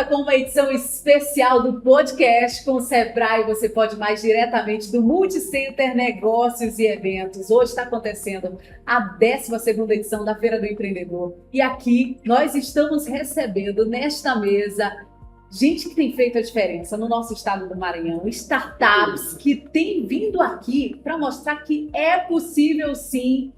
volta com uma edição especial do podcast com o Sebrae. Você pode mais diretamente do Multicenter Negócios e Eventos. Hoje está acontecendo a 12ª edição da Feira do Empreendedor. E aqui nós estamos recebendo nesta mesa gente que tem feito a diferença no nosso estado do Maranhão. Startups que têm vindo aqui para mostrar que é possível sim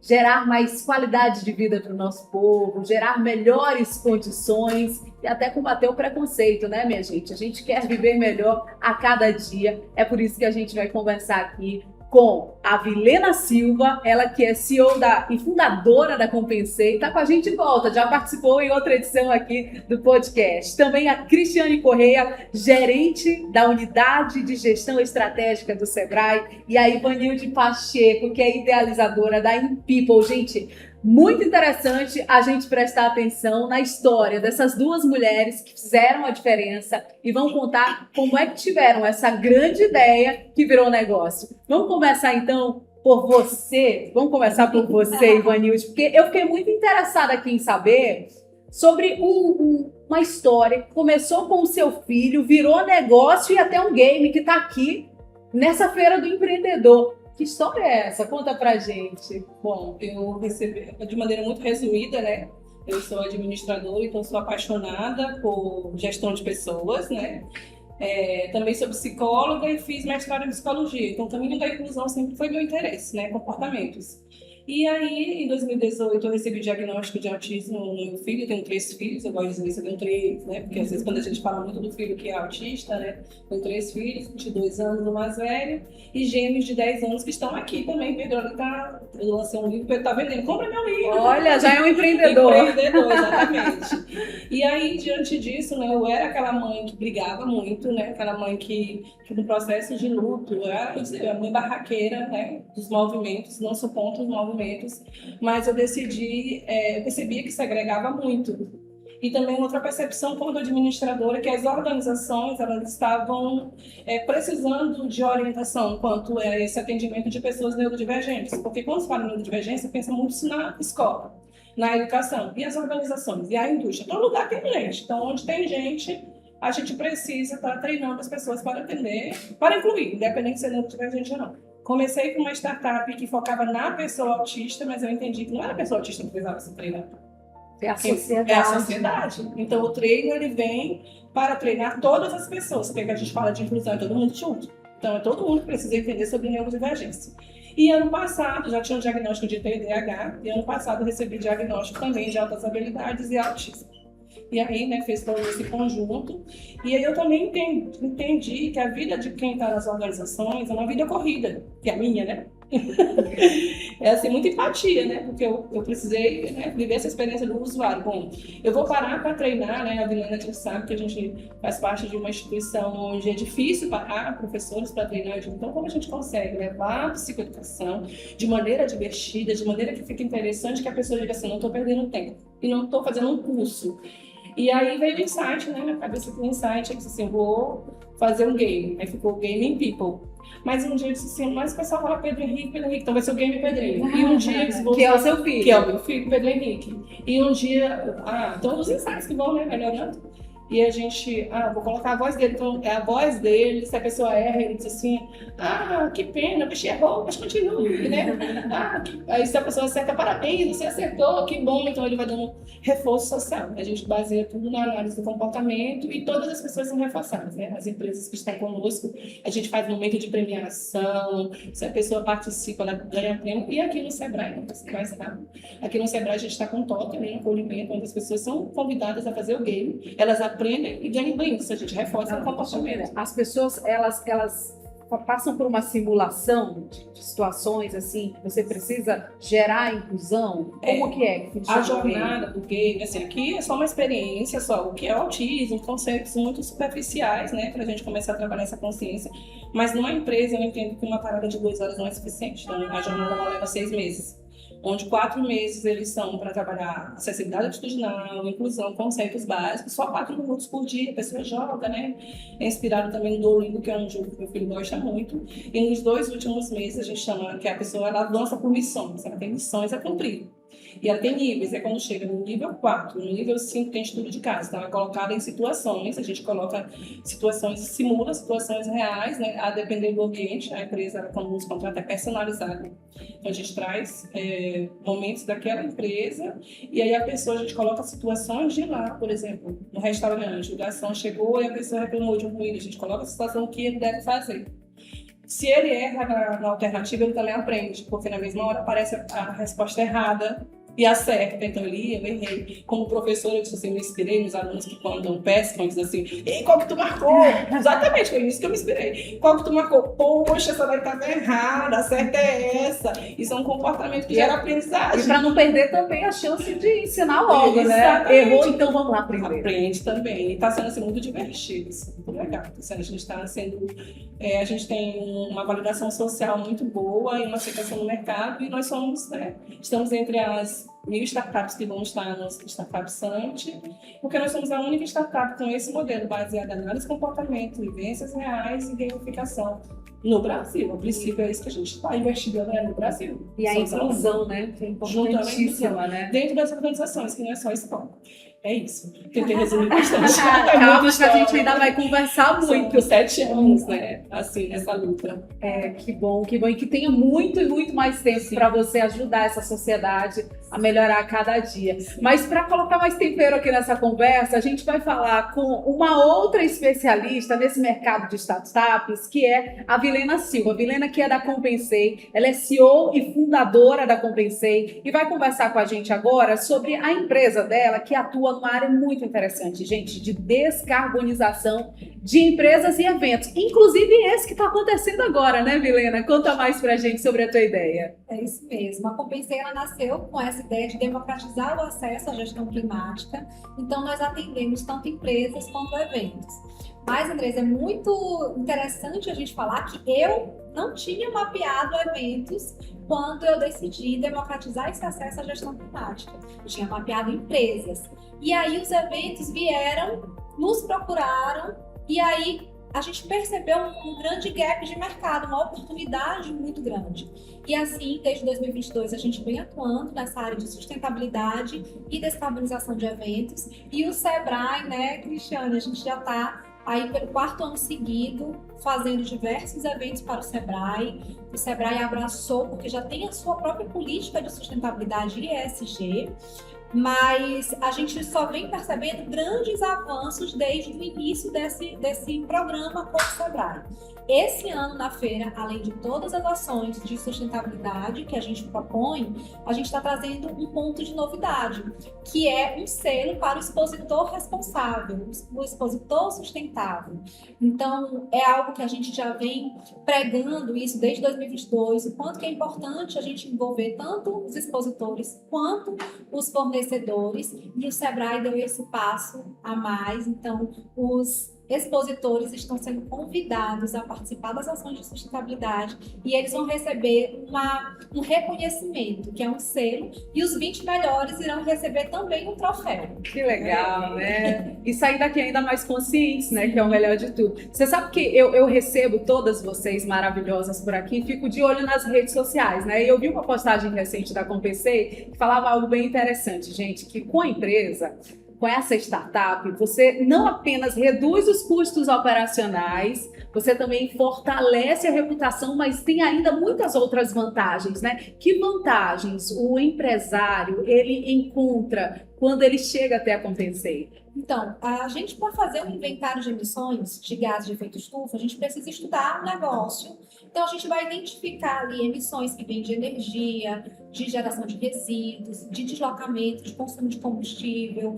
gerar mais qualidade de vida para o nosso povo, gerar melhores condições e até combater o preconceito, né, minha gente? A gente quer viver melhor a cada dia. É por isso que a gente vai conversar aqui com a Vilena Silva, ela que é CEO e fundadora da Compensei, está com a gente de volta, já participou em outra edição aqui do podcast. Também a Cristiane Correia, gerente da Unidade de Gestão Estratégica do Sebrae, e a Ivanilde Pacheco, que é idealizadora da InPeople. Gente, muito interessante a gente prestar atenção na história dessas duas mulheres que fizeram a diferença e vão contar como é que tiveram essa grande ideia que virou negócio. Vamos começar então por você. Vamos começar por você, Ivanilde, porque eu fiquei muito interessada aqui em saber sobre uma história que começou com o seu filho, virou negócio e até um game que está aqui nessa Feira do Empreendedor. Que história é essa? Conta pra gente. Bom, eu recebi de maneira muito resumida, né? Eu sou administradora, então sou apaixonada por gestão de pessoas, né? Também sou psicóloga e fiz mestrado em psicologia, então o caminho da inclusão sempre foi meu interesse, né? Comportamentos. E aí, em 2018, eu recebi o diagnóstico de autismo no meu filho. Eu tenho 3 filhos, eu gosto de dizer isso, eu tenho 3, né? Porque às vezes quando a gente fala muito do filho que é autista, né? Eu tenho 3 filhos, 22 anos o mais velho, e gêmeos de 10 anos que estão aqui também. Pedro, eu lancei um livro, Pedro tá vendendo, compra meu livro. Olha, já é um empreendedor. Empreendedor, exatamente. E aí, diante disso, né? Eu era aquela mãe que brigava muito, né? Aquela mãe que no processo de luto, eu era a mãe barraqueira, né? Dos movimentos, não sou contra os movimentos, mas eu eu percebia que se agregava muito. E também outra percepção como administradora, que as organizações elas estavam precisando de orientação quanto a esse atendimento de pessoas neurodivergentes, porque quando se fala em neurodivergência, pensa muito na escola, na educação, e as organizações, e a indústria. Todo lugar tem gente, então onde tem gente, a gente precisa estar treinando as pessoas para atender, para incluir, independente de ser neurodivergente ou não. Comecei com uma startup que focava na pessoa autista, mas eu entendi que não era a pessoa autista que precisava se treinar. É a sociedade. É a sociedade. Então, o treino ele vem para treinar todas as pessoas, porque a gente fala de inclusão, é todo mundo junto. Então, é todo mundo que precisa entender sobre neurodivergência. E ano passado, já tinha um diagnóstico de TDAH, e ano passado eu recebi diagnóstico também de altas habilidades e autismo. E aí, né, fez todo esse conjunto. E aí eu também entendi que a vida de quem está nas organizações é uma vida corrida, que é a minha, né? É assim, muita empatia, né? Porque eu precisei, né, viver essa experiência do usuário. Bom, eu vou parar para treinar, né? A Vilena já sabe que a gente faz parte de uma instituição onde é difícil parar professores para treinar. Então, como a gente consegue levar a psicoeducação de maneira divertida, de maneira que fique interessante, que a pessoa diga assim, não estou perdendo tempo e não estou fazendo um curso. E aí veio o insight, né? Na cabeça do insight, eu disse assim, vou fazer um game. Aí ficou o Game InPeople. Mas um dia eu disse assim, mas o pessoal fala Pedro Henrique, então vai ser o Game Pedrinho. E um dia eles vão... Que é o seu filho. Que é o meu filho, Pedro Henrique. E um dia, todos os insights que vão, né, melhorando. E a gente, vou colocar a voz dele, então é a voz dele, se a pessoa erra, ele diz assim, que pena, o bicho errou, mas continue, né? Aí se a pessoa acerta, parabéns, você acertou, que bom, então ele vai dando reforço social. A gente baseia tudo na análise do comportamento e todas as pessoas são reforçadas, né? As empresas que estão conosco, a gente faz um momento de premiação, se a pessoa participa, ela ganha prêmio, e aqui no Sebrae, não precisa mais rápido. Aqui no Sebrae a gente está com toque, né, acolhimento, onde as pessoas são convidadas a fazer o game, elas aprendem e ganham bem isso, a gente reforça o comportamento. As pessoas, elas passam por uma simulação de situações assim, que você precisa gerar inclusão? Como que é que funciona? A jornada do game, assim, aqui é só uma experiência, só o que é autismo, conceitos muito superficiais, né, pra gente começar a trabalhar essa consciência. Mas numa empresa eu entendo que uma parada de 2 horas não é suficiente, então a jornada ela leva 6 meses. Onde 4 meses eles são para trabalhar acessibilidade atitudinal, inclusão, conceitos básicos, só 4 minutos por dia, a pessoa joga, né? É inspirado também no Duolingo, que é um jogo que meu filho gosta muito. E nos 2 últimos meses a gente chama que a pessoa ela avança por missões, ela tem missões a cumprir. E ela tem níveis, quando chega no nível 4, no nível 5 tem estudo de caso, então ela é colocada em situações, a gente coloca situações, simula situações reais, né, a depender do ambiente, a empresa, quando nos contrata, é personalizada. Então a gente traz momentos daquela empresa e aí a pessoa, a gente coloca situações de lá, por exemplo, no restaurante, o garçom chegou e a pessoa reclamou de um ruído, a gente coloca a situação que ele deve fazer. Se ele erra na alternativa, ele também aprende, porque na mesma hora aparece a resposta errada e acerta. Então, eu errei. Como professora, eu disse assim, eu me inspirei nos alunos que quando pescam, dizem assim, ei, qual que tu marcou? Exatamente, foi isso que eu me inspirei. Qual que tu marcou? Poxa, essa daí estava errada, a certa é essa. Isso é um comportamento que gera aprendizagem. E para não perder também a chance de ensinar logo, né? Errou, então vamos lá aprender. Aprende também. E está sendo assim, muito divertido, assim, muito legal. A gente está sendo... a gente tem uma validação social muito boa e uma aceitação no mercado e nós somos, estamos entre as 1.000 startups que vão estar no Startup Summit, porque nós somos a única startup com esse modelo baseado em análise de comportamento, vivências reais e gamificação no Brasil. A princípio é isso que a gente está investigando no Brasil. E a inclusão, né? Que é importantíssima, né? Dentro das organizações, que não é só escola. É isso. Tentei resumir bastante. Calma, que a gente ainda vai conversar muito. Por 7 anos, né? Assim, nessa luta. Que bom, que bom. E que tenha muito e muito mais tempo para você ajudar essa sociedade a melhorar a cada dia. Mas para colocar mais tempero aqui nessa conversa, a gente vai falar com uma outra especialista nesse mercado de startups, que é a Vilena Silva. A Vilena, que é da Compensei, ela é CEO e fundadora da Compensei e vai conversar com a gente agora sobre a empresa dela, que atua numa área muito interessante, gente, de descarbonização de empresas e eventos. Inclusive esse que está acontecendo agora, né, Vilena? Conta mais pra gente sobre a tua ideia. É isso mesmo. A Compensei, ela nasceu com essa ideia de democratizar o acesso à gestão climática. Então, nós atendemos tanto empresas quanto eventos. Mas, Andresa, é muito interessante a gente falar que eu não tinha mapeado eventos quando eu decidi democratizar esse acesso à gestão climática. Eu tinha mapeado empresas. E aí os eventos vieram, nos procuraram, e aí a gente percebeu um grande gap de mercado, uma oportunidade muito grande. E assim, desde 2022, a gente vem atuando nessa área de sustentabilidade e descarbonização de eventos. E o Sebrae, né, Cristiane, a gente já está aí pelo 4º ano seguido, fazendo diversos eventos para o Sebrae. O Sebrae abraçou, porque já tem a sua própria política de sustentabilidade e ESG, mas a gente só vem percebendo grandes avanços desde o início desse programa com o Sebrae. Esse ano na feira, além de todas as ações de sustentabilidade que a gente propõe, a gente está trazendo um ponto de novidade, que é um selo para o expositor responsável, o expositor sustentável. Então, é algo que a gente já vem pregando isso desde 2022, o quanto que é importante a gente envolver tanto os expositores quanto os fornecedores, e o Sebrae deu esse passo a mais. Então, os expositores estão sendo convidados a participar das ações de sustentabilidade e eles vão receber um reconhecimento, que é um selo, e os 20 melhores irão receber também um troféu. Que legal, né? E sair daqui ainda mais conscientes, né? Que é o melhor de tudo. Você sabe que eu recebo todas vocês maravilhosas por aqui e fico de olho nas redes sociais, né? E eu vi uma postagem recente da Compensei que falava algo bem interessante, gente, que com a empresa, com essa startup, você não apenas reduz os custos operacionais, você também fortalece a reputação, mas tem ainda muitas outras vantagens, né? Que vantagens o empresário ele encontra quando ele chega até a Compensei? Então, a gente, para fazer um inventário de emissões de gases de efeito estufa, a gente precisa estudar o negócio. Então, a gente vai identificar ali emissões que vêm de energia, de geração de resíduos, de deslocamento, de consumo de combustível,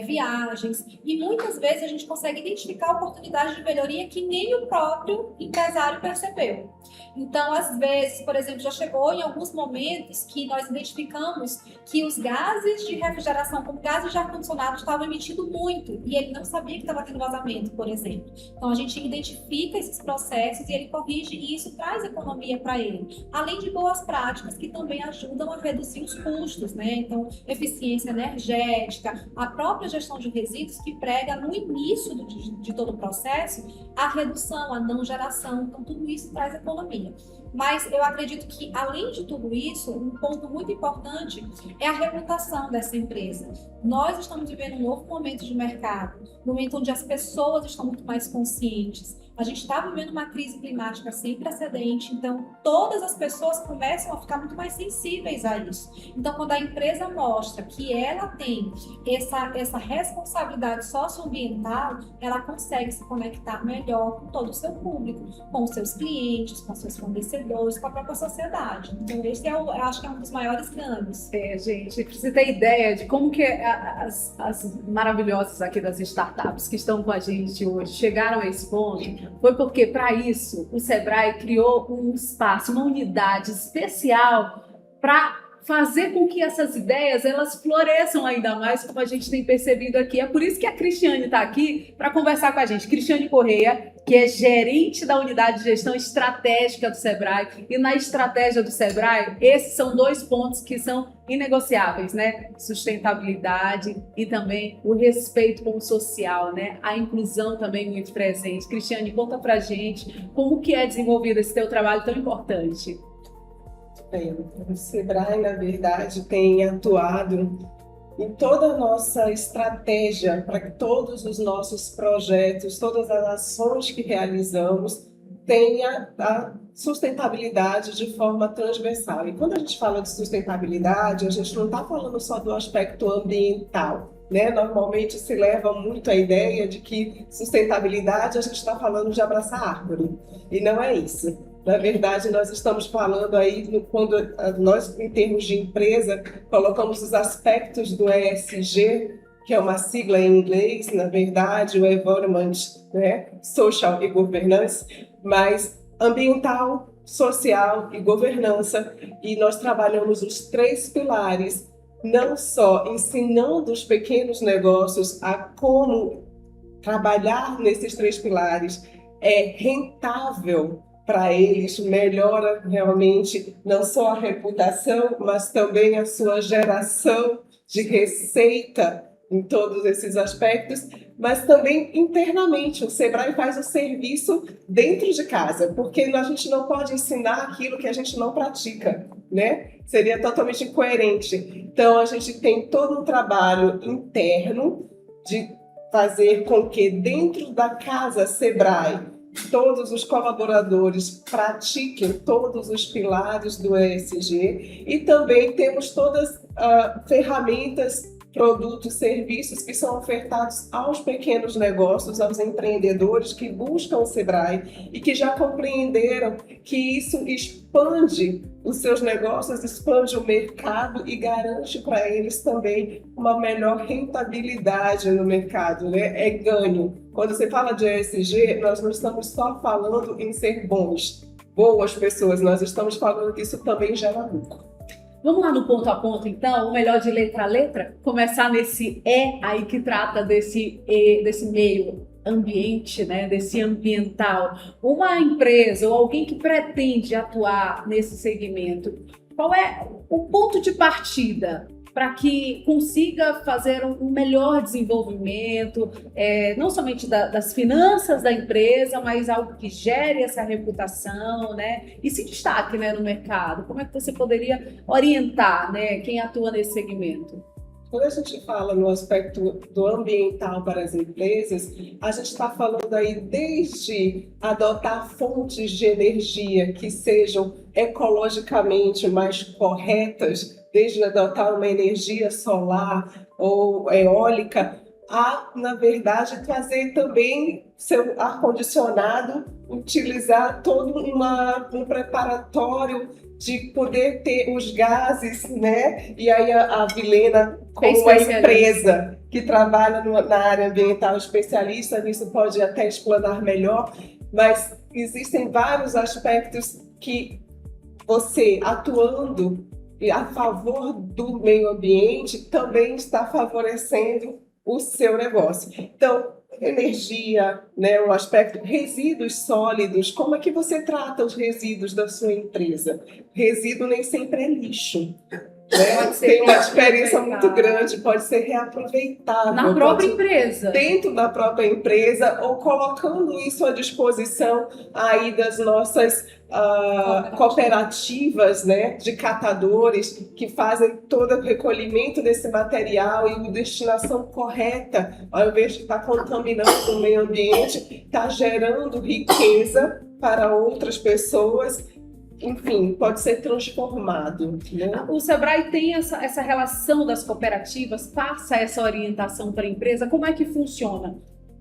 viagens. E muitas vezes a gente consegue identificar oportunidades de melhoria que nem o próprio empresário percebeu. Então, às vezes, por exemplo, já chegou em alguns momentos que nós identificamos que os gases de refrigeração, como gases de ar-condicionado, estavam emitindo muito e ele não sabia que estava tendo vazamento, por exemplo. Então, a gente identifica esses processos e ele corrige e isso traz economia para ele. Além de boas práticas que também ajudam a reduzir os custos, né? Então, eficiência energética, a própria gestão de resíduos que prega no início de todo o processo a redução, a não geração. Então, tudo isso traz economia. Mas eu acredito que, além de tudo isso, um ponto muito importante é a reputação dessa empresa. Nós estamos vivendo um novo momento de mercado, um momento onde as pessoas estão muito mais conscientes. A gente está vivendo uma crise climática sem precedente, então todas as pessoas começam a ficar muito mais sensíveis a isso. Então, quando a empresa mostra que ela tem essa responsabilidade socioambiental, ela consegue se conectar melhor com todo o seu público, com os seus clientes, com os seus fornecedores, com a própria sociedade. Então, esse eu acho que é um dos maiores ganhos. Gente, pra você ter ideia de como que as maravilhosas aqui das startups que estão com a gente hoje chegaram a esse ponto, foi porque, para isso, o Sebrae criou um espaço, uma unidade especial para fazer com que essas ideias elas floresçam ainda mais, como a gente tem percebido aqui. É por isso que a Cristiane está aqui para conversar com a gente. Cristiane Correia, que é gerente da unidade de gestão estratégica do Sebrae. E na estratégia do Sebrae, esses são 2 pontos que são inegociáveis, né? Sustentabilidade e também o respeito com o social, né? A inclusão também muito presente. Cristiane, conta pra gente como que é desenvolvido esse teu trabalho tão importante. O Sebrae, na verdade, tem atuado em toda a nossa estratégia para que todos os nossos projetos, todas as ações que realizamos tenha a sustentabilidade de forma transversal. E quando a gente fala de sustentabilidade, a gente não está falando só do aspecto ambiental, né? Normalmente se leva muito a ideia de que sustentabilidade a gente está falando de abraçar árvore, e não é isso. Na verdade, nós estamos falando aí, quando nós, em termos de empresa, colocamos os aspectos do ESG, que é uma sigla em inglês, na verdade, o Environment, né? Social e Governance, mas ambiental, social e governança, e nós trabalhamos os 3 pilares, não só ensinando os pequenos negócios a como trabalhar nesses 3 pilares, é rentável para eles, melhora realmente não só a reputação, mas também a sua geração de receita em todos esses aspectos, mas também internamente. O Sebrae faz o serviço dentro de casa, porque a gente não pode ensinar aquilo que a gente não pratica, né? Seria totalmente incoerente. Então, a gente tem todo um trabalho interno de fazer com que dentro da casa Sebrae todos os colaboradores pratiquem todos os pilares do ESG, e também temos todas as ferramentas, produtos, serviços que são ofertados aos pequenos negócios, aos empreendedores que buscam o Sebrae e que já compreenderam que isso expande os seus negócios, expande o mercado e garante para eles também uma melhor rentabilidade no mercado, né? É ganho. Quando você fala de ESG, nós não estamos só falando em ser bons, boas pessoas, nós estamos falando que isso também gera lucro. Vamos lá no ponto a ponto, então, o melhor de letra a letra? Começar nesse aí que trata desse meio ambiente, né? Desse ambiental. Uma empresa ou alguém que pretende atuar nesse segmento, qual é o ponto de partida para que consiga fazer um melhor desenvolvimento, não somente das finanças da empresa, mas algo que gere essa reputação, né? E se destaque, né, no mercado? Como é que você poderia orientar, né, quem atua nesse segmento? Quando a gente fala no aspecto do ambiental para as empresas, a gente está falando aí desde adotar fontes de energia que sejam ecologicamente mais corretas, desde adotar uma energia solar ou eólica, a, na verdade, trazer também seu ar-condicionado, utilizar todo um preparatório de poder ter os gases, né? E aí a Vilena, como uma empresa que trabalha na área ambiental, especialista nisso, pode até explanar melhor, mas existem vários aspectos que você, atuando a favor do meio ambiente, também está favorecendo o seu negócio. Então, energia, né, o aspecto resíduos sólidos, como é que você trata os resíduos da sua empresa? Resíduo nem sempre é lixo. né? Pode ser Tem uma diferença reaproveitado. muito grande, pode ser reaproveitado. Na própria pode- empresa. Dentro da própria empresa ou colocando isso à disposição aí das nossas cooperativas, né, de catadores que fazem todo o recolhimento desse material e a destinação correta, ao invés de estar contaminando o meio ambiente, está gerando riqueza para outras pessoas. Enfim, pode ser transformado, né? O Sebrae tem essa relação das cooperativas, passa essa orientação para a empresa, como é que funciona?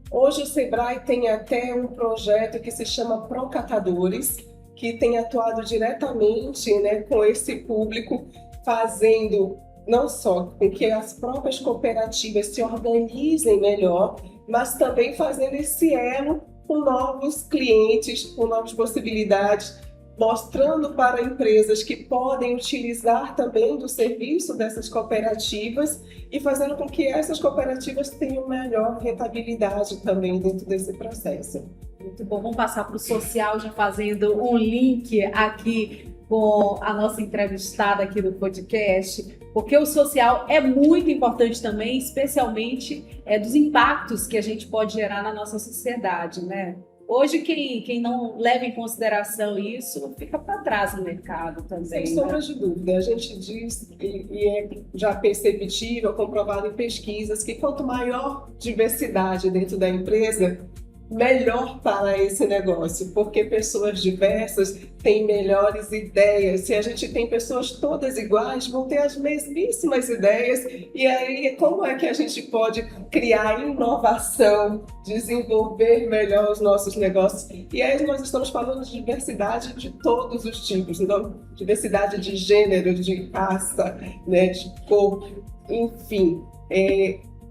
Hoje o Sebrae tem até um projeto que se chama Procatadores, que tem atuado diretamente, né, com esse público, fazendo não só com que as próprias cooperativas se organizem melhor, mas também fazendo esse elo com novos clientes, com novas possibilidades, mostrando para empresas que podem utilizar também do serviço dessas cooperativas e fazendo com que essas cooperativas tenham melhor rentabilidade também dentro desse processo. Muito bom, vamos passar para o social, já fazendo um link aqui com a nossa entrevistada aqui do podcast, porque o social é muito importante também, especialmente dos impactos que a gente pode gerar na nossa sociedade, né? Hoje, quem não leva em consideração isso, fica para trás no mercado também. Sem sombra de dúvida, a gente diz, e é já perceptível, comprovado em pesquisas, que quanto maior diversidade dentro da empresa, melhor para esse negócio, porque pessoas diversas têm melhores ideias. Se a gente tem pessoas todas iguais, vão ter as mesmíssimas ideias, e aí como é que a gente pode criar inovação, desenvolver melhor os nossos negócios? E aí nós estamos falando de diversidade de todos os tipos, então, diversidade de gênero, de raça, né, de cor, enfim.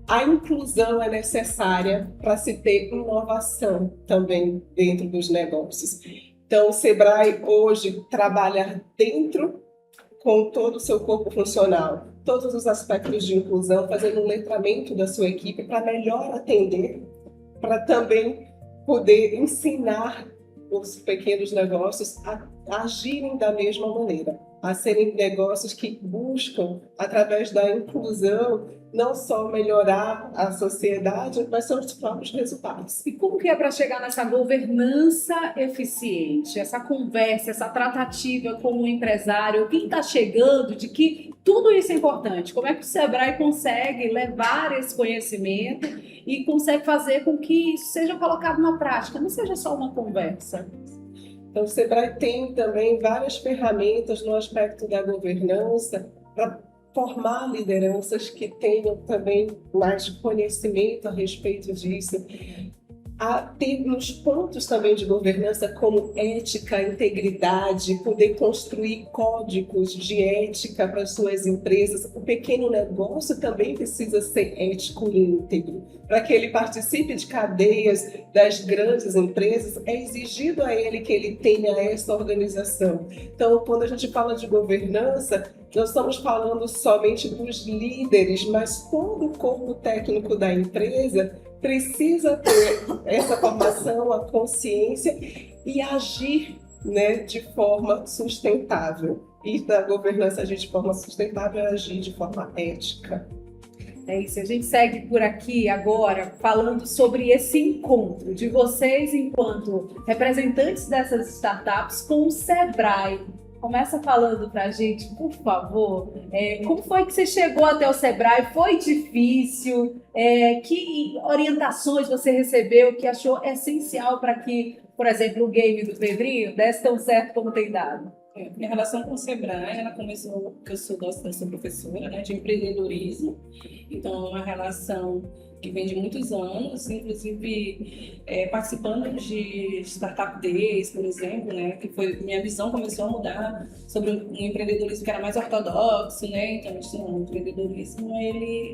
A inclusão é necessária para se ter inovação também dentro dos negócios. Então, o Sebrae hoje trabalha dentro com todo o seu corpo funcional, todos os aspectos de inclusão, fazendo um letramento da sua equipe para melhor atender, para também poder ensinar os pequenos negócios a agirem da mesma maneira, a serem negócios que buscam, através da inclusão, não só melhorar a sociedade, mas são os próprios resultados. E como que é para chegar nessa governança eficiente, essa conversa, essa tratativa com o empresário, quem está chegando, de que tudo isso é importante? Como é que o Sebrae consegue levar esse conhecimento e consegue fazer com que isso seja colocado na prática, não seja só uma conversa? Então, o Sebrae tem também várias ferramentas no aspecto da governança para formar lideranças que tenham também mais conhecimento a respeito disso. Tem uns pontos também de governança como ética, integridade, poder construir códigos de ética para suas empresas. O pequeno negócio também precisa ser ético e íntegro. Para que ele participe de cadeias das grandes empresas, é exigido a ele que ele tenha essa organização. Então, quando a gente fala de governança, nós estamos falando somente dos líderes, mas todo o corpo técnico da empresa precisa ter essa formação, a consciência e agir, né, de forma sustentável. E da governança agir de forma sustentável é agir de forma ética. É isso, a gente segue por aqui agora falando sobre esse encontro de vocês enquanto representantes dessas startups com o Sebrae. Começa falando para a gente, por favor, como foi que você chegou até o Sebrae? Foi difícil? Que orientações você recebeu que achou essencial para que, por exemplo, o game do Pedrinho desse tão certo como tem dado? Minha relação com o Sebrae, ela começou porque eu sou docente, sou professora, né, de empreendedorismo, então é uma relação que vem de muitos anos, inclusive participando de Startup Days, por exemplo, né, que foi, minha visão começou a mudar sobre um empreendedorismo que era mais ortodoxo, né, então o empreendedorismo,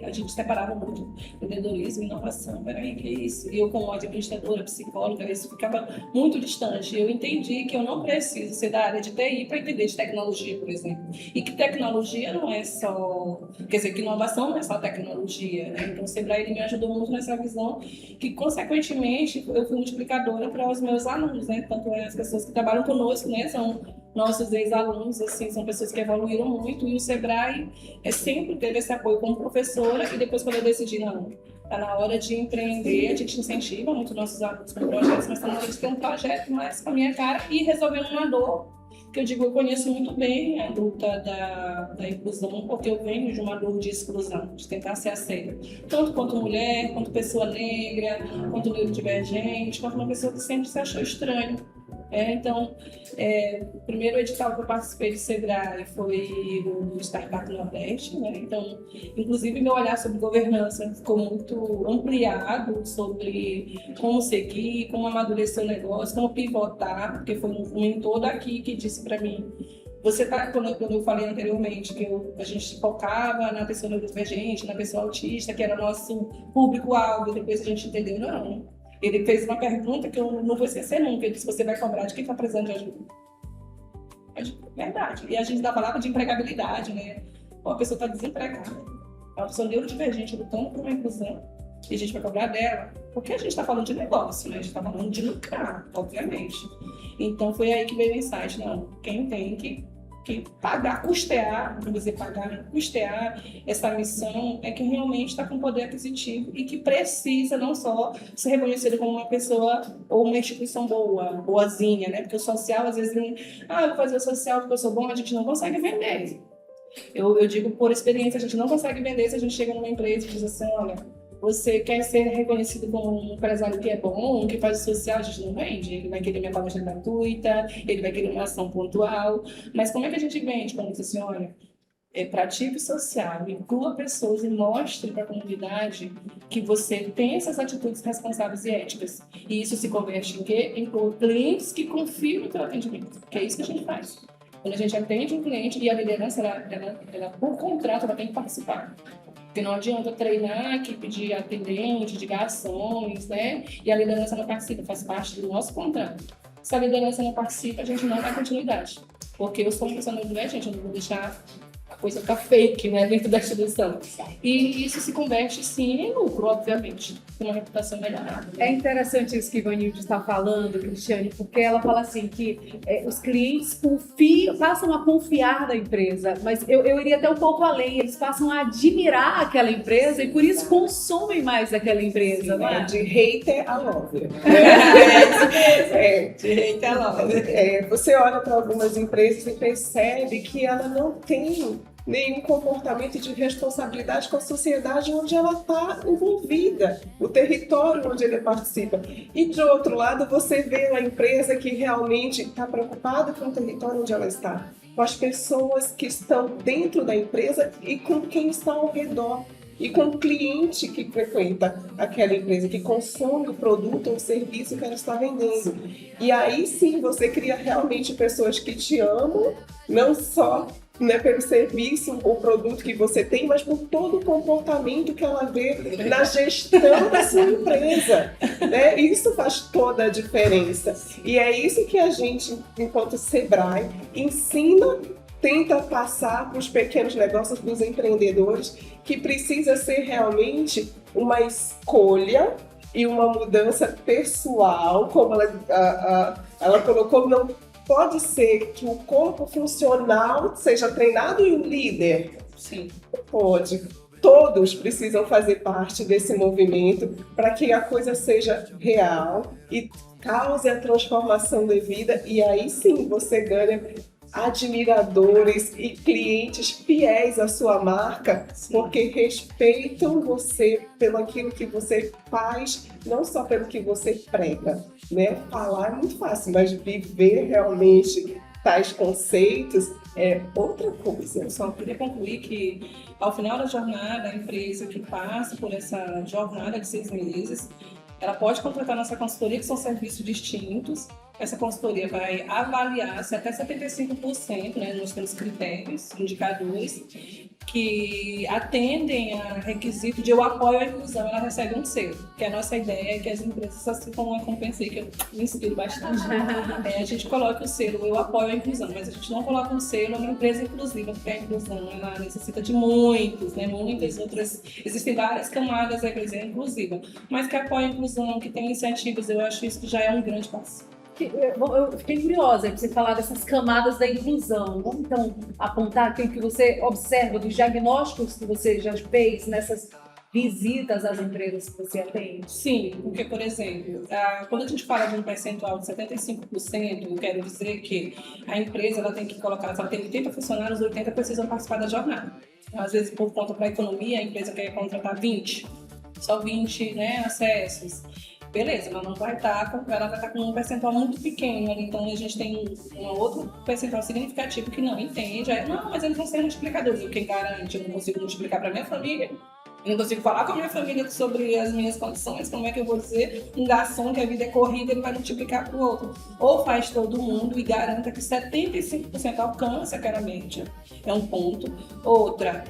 a gente separava muito empreendedorismo e inovação, peraí, que é isso? E eu como administradora, psicóloga, isso ficava muito distante. Eu entendi que eu não preciso ser da área de TI para entender de tecnologia, por exemplo, e que tecnologia não é só, quer dizer, que inovação não é só tecnologia, né, então o Sebrae me ajudou muito nessa visão, que consequentemente eu fui multiplicadora para os meus alunos, né? Tanto as pessoas que trabalham conosco, né? São nossos ex-alunos, assim, são pessoas que evoluíram muito, e o Sebrae sempre teve esse apoio como professora, e depois quando eu decidi, não, está na hora de empreender, a gente incentiva muito nossos alunos com projetos, mas está na hora de ter um projeto mais com a minha cara e resolver uma dor, que eu digo, eu conheço muito bem a luta da inclusão, porque eu venho de uma dor de exclusão, de tentar ser aceita, tanto quanto mulher, quanto pessoa negra, quanto neurodivergente, quanto uma pessoa que sempre se achou estranho. Então, o primeiro edital que eu participei do Sebrae foi o Startup Nordeste, né? Então, inclusive, meu olhar sobre governança ficou muito ampliado sobre como seguir, como amadurecer o negócio, como pivotar, porque foi um mentor daqui que disse para mim, quando eu falei anteriormente que a gente focava na pessoa neurodivergente, na pessoa autista, que era nosso público-alvo, depois a gente entendeu, não. Ele fez uma pergunta que eu não vou esquecer nunca. Ele disse, você vai cobrar de quem está precisando de ajuda? É verdade. E a gente ainda falava de empregabilidade, né? A pessoa está desempregada. É uma pessoa neurodivergente lutando por uma inclusão. E a gente vai cobrar dela. Porque a gente está falando de negócio, né? A gente está falando de lucrar, obviamente. Então foi aí que veio o insight. Não, quem tem que pagar, custear, não vou dizer pagar, custear essa missão é que realmente está com poder aquisitivo e que precisa não só ser reconhecido como uma pessoa ou uma instituição boazinha, né? Porque o social, às vezes, eu vou fazer o social porque eu sou bom, a gente não consegue vender. Eu digo por experiência, a gente não consegue vender se a gente chega numa empresa e diz assim, olha, você quer ser reconhecido como um empresário que é bom, que faz o social, a gente não vende. Ele vai querer minha palestra gratuita, ele vai querer uma ação pontual. Mas como é que a gente vende? Quando diz assim, olha, pratique o social, inclua pessoas e mostre para a comunidade que você tem essas atitudes responsáveis e éticas. E isso se converte em quê? Em clientes que confiam no teu atendimento. Que é isso que a gente faz. Quando a gente atende um cliente e a liderança, ela por contrato, ela tem que participar. Porque não adianta treinar a equipe de atendente, de garçons, né? E a liderança não participa, faz parte do nosso contrato. Se a liderança não participa, a gente não dá continuidade. Porque eu sou uma pessoa neurodivergente, eu não vou deixar a coisa ficar fake, né, dentro da instituição. E isso se converte, sim, em lucro, obviamente, com uma reputação melhorada. É interessante isso que a Ivanilde está falando, Cristiane, porque ela fala assim que os clientes passam a confiar na empresa, mas eu iria até um pouco além, eles passam a admirar aquela empresa e por isso consomem mais aquela empresa, não é? De hater a lover. De hater a lover. Você olha para algumas empresas e percebe que ela não tem nenhum comportamento de responsabilidade com a sociedade onde ela está envolvida, o território onde ele participa. E, de outro lado, você vê uma empresa que realmente está preocupada com o território onde ela está, com as pessoas que estão dentro da empresa e com quem está ao redor. E com o cliente que frequenta aquela empresa, que consome o produto ou o serviço que ela está vendendo. E aí sim você cria realmente pessoas que te amam, não só pelo serviço ou produto que você tem, mas por todo o comportamento que ela vê na gestão da sua empresa. Né? Isso faz toda a diferença. E é isso que a gente, enquanto Sebrae, ensina, tenta passar para os pequenos negócios, para os empreendedores, que precisa ser realmente uma escolha e uma mudança pessoal, como ela colocou, não pode ser que o corpo funcional seja treinado e o líder. Sim. Pode. Todos precisam fazer parte desse movimento para que a coisa seja real e cause a transformação devida, e aí sim você ganha admiradores e clientes fiéis à sua marca, porque respeitam você pelo aquilo que você faz, não só pelo que você prega, né? Falar é muito fácil, mas viver realmente tais conceitos é outra coisa. Eu só queria concluir que, ao final da jornada, a empresa que passa por essa jornada de 6 meses, ela pode contratar nossa consultoria, que são serviços distintos. Essa consultoria vai avaliar se até 75%, né, nós temos critérios, indicadores, que atendem a requisito de eu apoio a inclusão, ela recebe um selo. Que a nossa ideia é que as empresas, assim como a Compensei, que eu me inspiro bastante, a gente coloca o selo, eu apoio a inclusão, mas a gente não coloca um selo, é uma empresa inclusiva, porque a inclusão ela necessita de muitas outras, existem várias camadas da empresa inclusiva, mas que apoia a inclusão, que tem incentivos, eu acho isso que já é um grande passo. Eu fiquei curiosa para você falar dessas camadas da inclusão. Vamos então apontar aquilo que você observa dos diagnósticos que você já fez nessas visitas às empresas que você atende? Sim, porque, por exemplo, quando a gente fala de um percentual de 75%, eu quero dizer que a empresa ela tem que colocar, se ela tem 80 funcionários, 80 precisam participar da jornada. Às vezes, por conta da economia, a empresa quer contratar 20, só 20, né, acessos. Beleza, ela não vai estar com um percentual muito pequeno, né? Então a gente tem um outro percentual significativo que não entende. Aí, não, mas eles vão ser multiplicadores. Quem garante? Eu não consigo multiplicar para minha família. Eu não consigo falar com a minha família sobre as minhas condições, como é que eu vou dizer um garçom que a vida é corrida, ele vai multiplicar para o outro. Ou faz todo mundo e garanta que 75% alcança aquela média. É um ponto. Outra,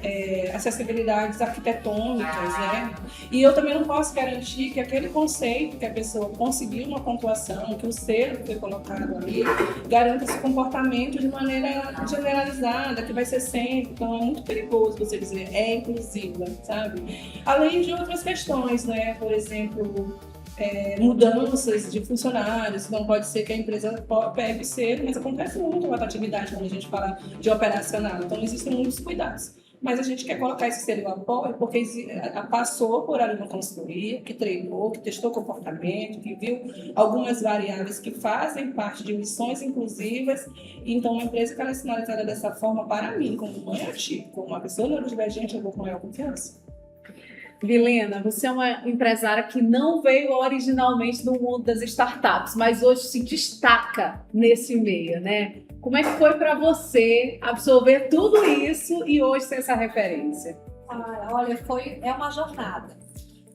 acessibilidades arquitetônicas, né? E eu também não posso garantir que aquele conceito que a pessoa conseguiu uma pontuação, que o selo que foi colocado ali, garanta esse comportamento de maneira generalizada, que vai ser sempre. Então é muito perigoso você dizer é inclusiva, sabe? Além de outras questões, né? Por exemplo, mudanças de funcionários. Não pode ser que a empresa pegue ser, mas acontece muito rotatividade quando a gente fala de operacional. Então, existem muitos cuidados. Mas a gente quer colocar esse selo apoio porque passou por ali uma consultoria, que treinou, que testou comportamento, que viu algumas variáveis que fazem parte de missões inclusivas. Então, uma empresa que ela é sinalizada dessa forma, para mim, como mãe ativa, como uma pessoa neurodivergente, eu vou com maior confiança. Vilena, você é uma empresária que não veio originalmente do mundo das startups, mas hoje se destaca nesse meio, né? Como é que foi para você absorver tudo isso e hoje ser essa referência? Olha, é uma jornada.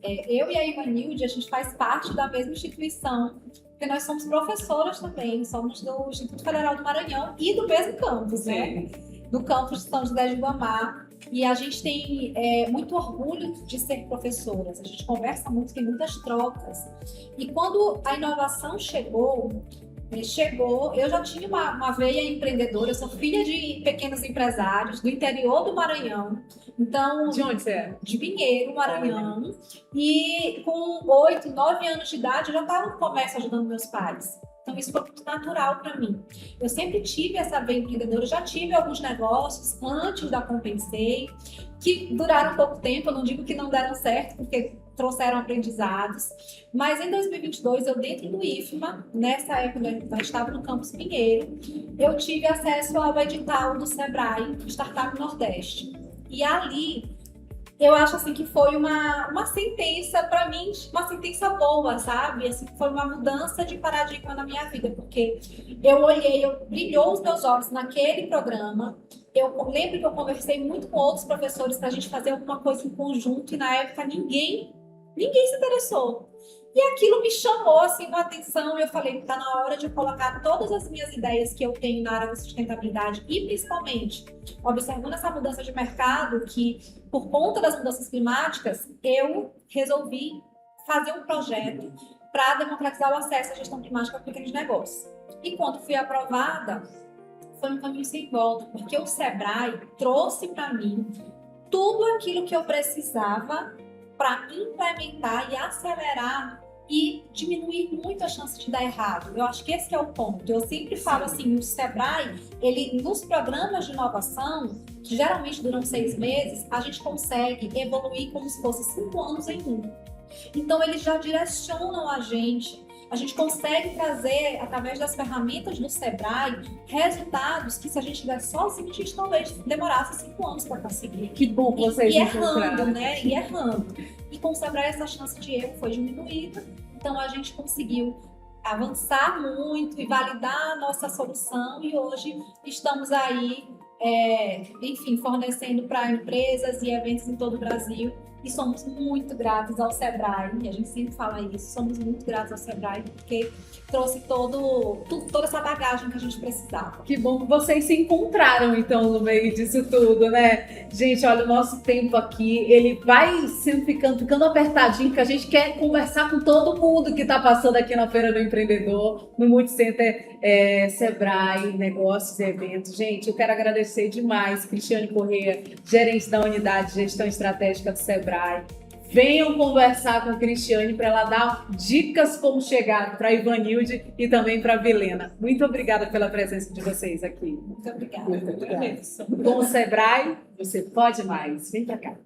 Eu e a Ivanilde, a gente faz parte da mesma instituição, porque nós somos professoras também, somos do Instituto Federal do Maranhão e do mesmo campus, né? Do campus de São José de Ribamar. E a gente tem muito orgulho de ser professoras, a gente conversa muito, tem muitas trocas. E quando a inovação chegou, eu já tinha uma veia empreendedora, eu sou filha de pequenos empresários do interior do Maranhão. Então, de onde você é? De Pinheiro, Maranhão. E com 8, 9 anos de idade, eu já estava no comércio ajudando meus pais. Então, isso foi muito natural para mim. Eu sempre tive essa veia empreendedora, eu já tive alguns negócios antes da Compensei, que duraram pouco tempo, eu não digo que não deram certo, porque trouxeram aprendizados. Mas em 2022, eu dentro do IFMA, nessa época eu estava no Campus Pinheiro, eu tive acesso ao edital do Sebrae Startup Nordeste. E ali, eu acho assim que foi uma sentença para mim, uma sentença boa, sabe? Assim, foi uma mudança de paradigma na minha vida, porque brilhou os meus olhos naquele programa. Eu lembro que eu conversei muito com outros professores para a gente fazer alguma coisa em conjunto e na época ninguém se interessou. E aquilo me chamou assim a atenção e eu falei, está na hora de colocar todas as minhas ideias que eu tenho na área da sustentabilidade e principalmente observando essa mudança de mercado que, por conta das mudanças climáticas, eu resolvi fazer um projeto para democratizar o acesso à gestão climática para pequenos negócios. E quando fui aprovada, foi um caminho sem volta, porque o Sebrae trouxe para mim tudo aquilo que eu precisava para implementar e acelerar e diminuir muito a chance de dar errado. Eu acho que esse é o ponto. Eu sempre falo assim, o Sebrae, nos programas de inovação, que geralmente duram 6 meses, a gente consegue evoluir como se fosse 5 anos em 1. Então, eles já direcionam a gente consegue trazer, através das ferramentas do Sebrae, resultados que se a gente tivesse sozinho, a gente talvez demorasse 5 anos para conseguir. Que bom que vocês errando, né? E errando. E com o Sebrae essa chance de erro foi diminuída, então a gente conseguiu avançar muito e validar a nossa solução e hoje estamos aí, fornecendo para empresas e eventos em todo o Brasil. E somos muito gratos ao Sebrae, e a gente sempre fala isso, somos muito gratos ao Sebrae, porque trouxe toda essa bagagem que a gente precisava. Que bom que vocês se encontraram, então, no meio disso tudo, né? Gente, olha, o nosso tempo aqui, ele vai ficando apertadinho, porque a gente quer conversar com todo mundo que está passando aqui na Feira do Empreendedor, no Multicenter Sebrae, Negócios e Eventos. Gente, eu quero agradecer demais, Cristiane Corrêa, gerente da Unidade de Gestão Estratégica do Sebrae. venham conversar com a Cristiane para ela dar dicas como chegar para a Ivanilde e também para a Vilena. Muito obrigada pela presença de vocês aqui. Muito obrigada. Muito obrigada. Com o Sebrae, você pode mais. Vem para cá.